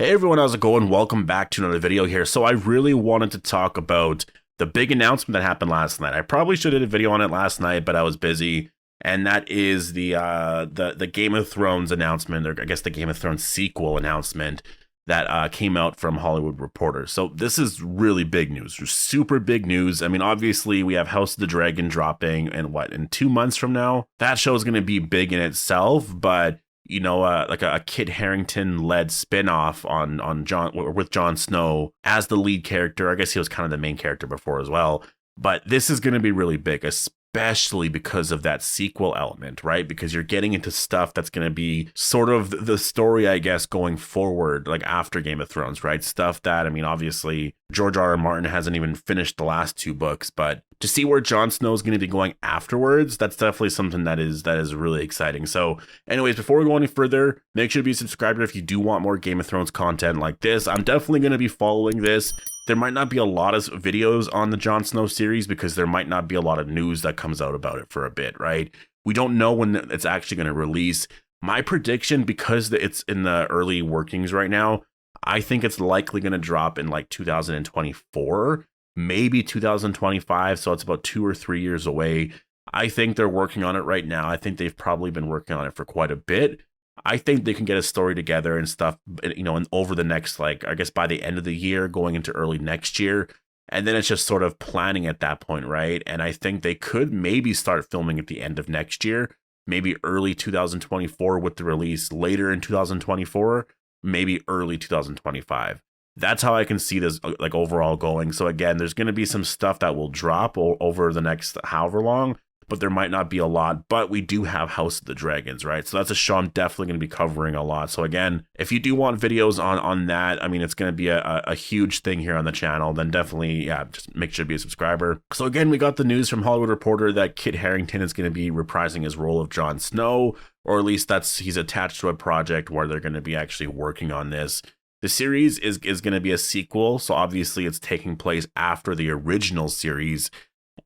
Hey everyone, how's it going? Welcome back to another video here. So I really wanted to talk about the big announcement that happened last night. I probably should have did a video on it last night, but I was busy. And that is the Game of Thrones announcement, or I guess the Game of Thrones sequel announcement that came out from Hollywood Reporter. So this is really big news, super big news. I mean, obviously we have House of the Dragon dropping in 2 months from now. That show is going to be big in itself, but like a Kit Harington led spin-off on Jon Snow as the lead character. I guess he was kind of the main character before as well. But this is going to be really big, especially because of that sequel element, right? Because you're getting into stuff that's going to be sort of the story, I guess, going forward, like after Game of Thrones, right? Stuff that, I mean, obviously George R. R. Martin hasn't even finished the last 2 books, but to see where Jon Snow is going to be going afterwards, that's definitely something that is really exciting. So anyways, before we go any further, make sure to be a subscriber if you do want more Game of Thrones content like this. I'm definitely going to be following this. There might not be a lot of videos on the Jon Snow series because there might not be a lot of news that comes out about it for a bit, right? We don't know when it's actually going to release. My prediction, because it's in the early workings right now, I think it's likely going to drop in like 2024. Maybe 2025, so it's about 2 or 3 years away. I think they're working on it right now. I think they've probably been working on it for quite a bit. I think they can get a story together and stuff, and over the next, like, I guess by the end of the year, going into early next year. And then it's just sort of planning at that point, right? And I think they could maybe start filming at the end of next year, maybe early 2024 with the release later in 2024, maybe early 2025. That's how I can see this like overall going. So again, there's going to be some stuff that will drop over the next however long, but there might not be a lot. But we do have House of the Dragons, right? So that's a show I'm definitely going to be covering a lot. So again, if you do want videos on that, I mean, it's going to be a huge thing here on the channel, then definitely, yeah, just make sure to be a subscriber. So again, we got the news from Hollywood Reporter that Kit Harington is going to be reprising his role of Jon Snow, or at least he's attached to a project where they're going to be actually working on this. The series is going to be a sequel, so obviously it's taking place after the original series.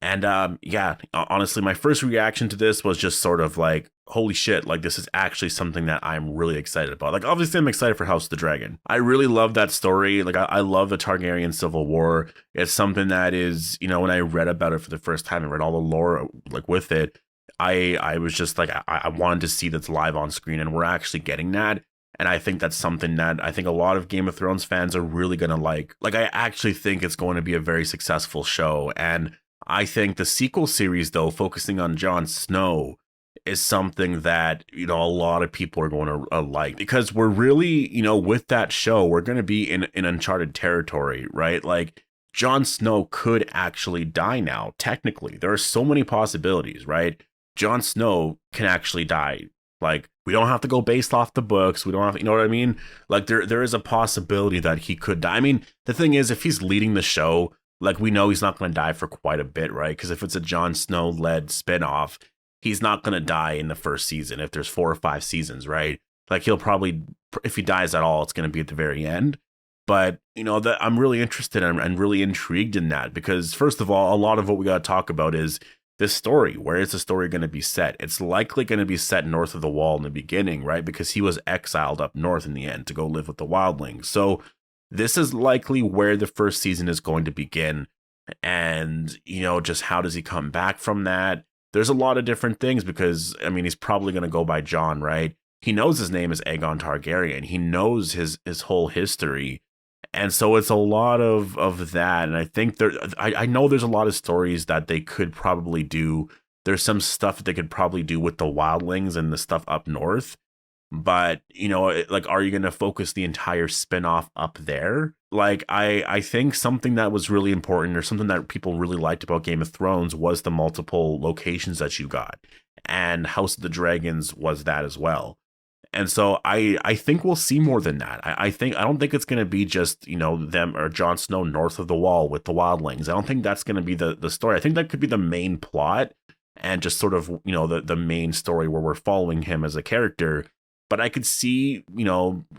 And yeah, honestly, my first reaction to this was just sort of like, holy shit, like this is actually something that I'm really excited about. Like, obviously I'm excited for House of the Dragon. I really love that story. Like, I love the Targaryen Civil War. It's something that is, when I read about it for the first time and read all the lore like with it, I was just like, I wanted to see that's live on screen, and we're actually getting that. And I think that's something that I think a lot of Game of Thrones fans are really going to like. Like, I actually think it's going to be a very successful show. And I think the sequel series, though, focusing on Jon Snow, is something that, a lot of people are going to like. Because we're really, with that show, we're going to be in uncharted territory, right? Like, Jon Snow could actually die now, technically. There are so many possibilities, right? Jon Snow can actually die. Like, we don't have to go based off the books. We don't have, you know what I mean? Like, there is a possibility that he could die. I mean, the thing is, if he's leading the show, like, we know he's not going to die for quite a bit, right? Because if it's a Jon Snow-led spinoff, he's not going to die in the first season if there's 4 or 5 seasons, right? Like, he'll probably, if he dies at all, it's going to be at the very end. But, that I'm really interested in and really intrigued in that, because first of all, a lot of what we got to talk about is this story. Where is the story going to be set? It's likely going to be set north of the Wall in the beginning, right? Because he was exiled up north in the end to go live with the wildlings. So this is likely where the first season is going to begin. And, just how does he come back from that? There's a lot of different things, because, I mean, he's probably going to go by Jon, right? He knows his name is Aegon Targaryen. He knows his whole history. And so it's a lot of that. And I think I know there's a lot of stories that they could probably do. There's some stuff that they could probably do with the wildlings and the stuff up north. But, like, are you going to focus the entire spinoff up there? Like, I think something that was really important, or something that people really liked about Game of Thrones, was the multiple locations that you got. And House of the Dragons was that as well. And so I think we'll see more than that. I don't think it's going to be just, them or Jon Snow north of the Wall with the wildlings. I don't think that's going to be the story. I think that could be the main plot, and just sort of, the main story where we're following him as a character. But I could see,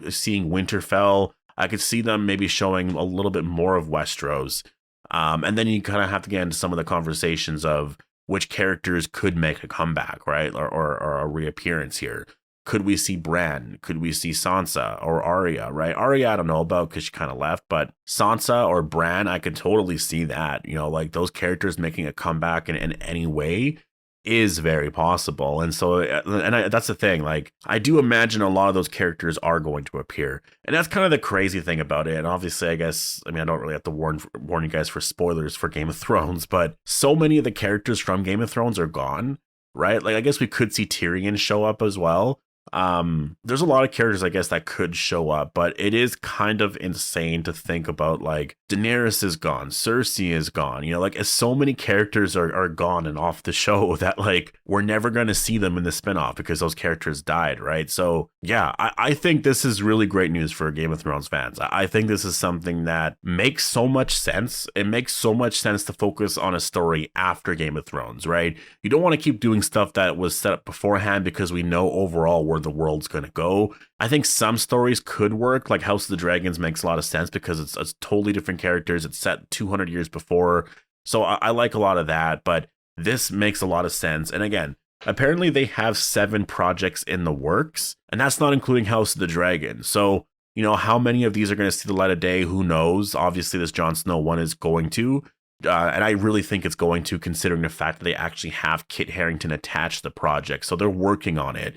seeing Winterfell. I could see them maybe showing a little bit more of Westeros. And then you kind of have to get into some of the conversations of which characters could make a comeback, right? Or a reappearance here. Could we see Bran? Could we see Sansa or Arya, right? Arya, I don't know about because she kind of left, but Sansa or Bran, I could totally see that, you know, like those characters making a comeback in any way is very possible. And so, that's the thing, like, I do imagine a lot of those characters are going to appear. And that's kind of the crazy thing about it. And obviously, I guess, I mean, I don't really have to warn you guys for spoilers for Game of Thrones, but so many of the characters from Game of Thrones are gone, right? Like, I guess we could see Tyrion show up as well. There's a lot of characters, I guess, that could show up, but it is kind of insane to think about, like, Daenerys is gone, Cersei is gone, you know, like, so many characters are gone and off the show that, like, we're never going to see them in the spinoff because those characters died, right? So yeah, I think this is really great news for Game of Thrones fans. I think this is something that makes so much sense. It makes so much sense to focus on a story after Game of Thrones, right? You don't want to keep doing stuff that was set up beforehand because we know overall where the world's going to go. I think some stories could work, like House of the Dragons makes a lot of sense because it's totally different characters. It's set 200 years before. So I like a lot of that, but this makes a lot of sense. And again, apparently they have 7 projects in the works, and that's not including House of the Dragon. So, you know, how many of these are going to see the light of day? Who knows? Obviously, this Jon Snow one is going to. And I really think it's going to, considering the fact that they actually have Kit Harington attached to the project. So they're working on it.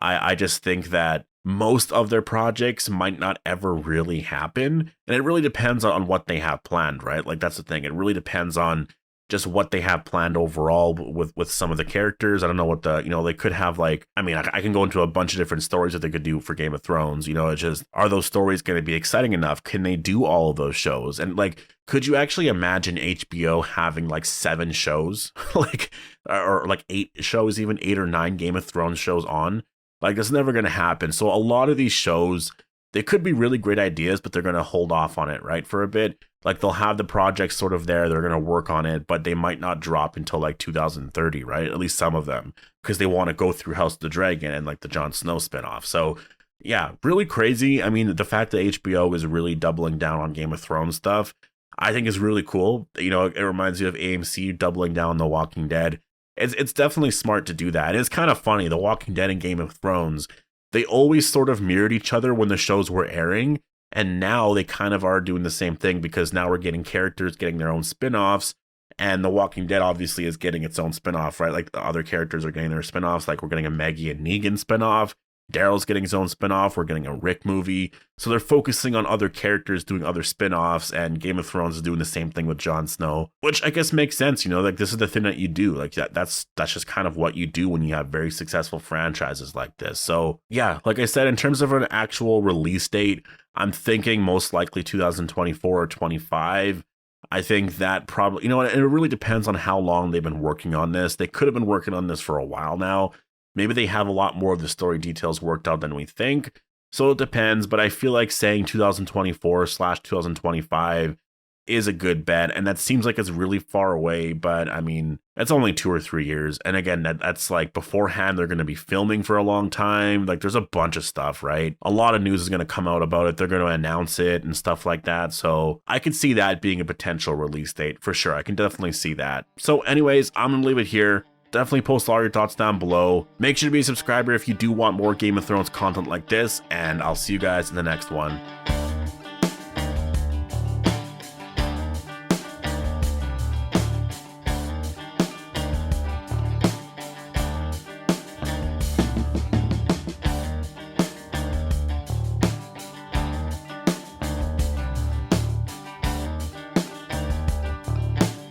I just think that most of their projects might not ever really happen. And it really depends on what they have planned, right? Like, that's the thing. It really depends on just what they have planned overall with some of the characters. I don't know what they could have, like, I mean, I can go into a bunch of different stories that they could do for Game of Thrones. You know, it's just, are those stories going to be exciting enough? Can they do all of those shows? And, like, could you actually imagine HBO having like 7 shows, like, or like 8 shows, even 8 or 9 Game of Thrones shows on? Like, that's never going to happen. So a lot of these shows, they could be really great ideas, but they're going to hold off on it, right, for a bit. Like, they'll have the project sort of there, they're going to work on it, but they might not drop until like 2030, right? At least some of them, because they want to go through House of the Dragon and like the Jon Snow spinoff. So yeah, really crazy. I mean, the fact that HBO is really doubling down on Game of Thrones stuff, I think is really cool. You know, it reminds you of AMC doubling down on The Walking Dead. It's definitely smart to do that. And it's kind of funny, The Walking Dead and Game of Thrones, they always sort of mirrored each other when the shows were airing. And now they kind of are doing the same thing, because now we're getting characters getting their own spin-offs. And The Walking Dead obviously is getting its own spin-off, right? Like, the other characters are getting their spin-offs. Like, we're getting a Maggie and Negan spin-off. Daryl's getting his own spin-off. We're getting a Rick movie. So they're focusing on other characters doing other spin-offs, and Game of Thrones is doing the same thing with Jon Snow, which I guess makes sense. You know, like, this is the thing that you do. Like, that's just kind of what you do when you have very successful franchises like this. So yeah, like I said, in terms of an actual release date, I'm thinking most likely 2024 or 25. I think that probably, you know, it really depends on how long they've been working on this. They could have been working on this for a while now. Maybe they have a lot more of the story details worked out than we think. So it depends, but I feel like saying 2024/2025 is a good bet. And that seems like it's really far away, but I mean, it's only 2 or 3 years. And again, that's like beforehand, they're going to be filming for a long time. Like, there's a bunch of stuff, right? A lot of news is going to come out about it. They're going to announce it and stuff like that. So I could see that being a potential release date for sure. I can definitely see that. So anyways, I'm going to leave it here. Definitely post all your thoughts down below. Make sure to be a subscriber if you do want more Game of Thrones content like this, and I'll see you guys in the next one.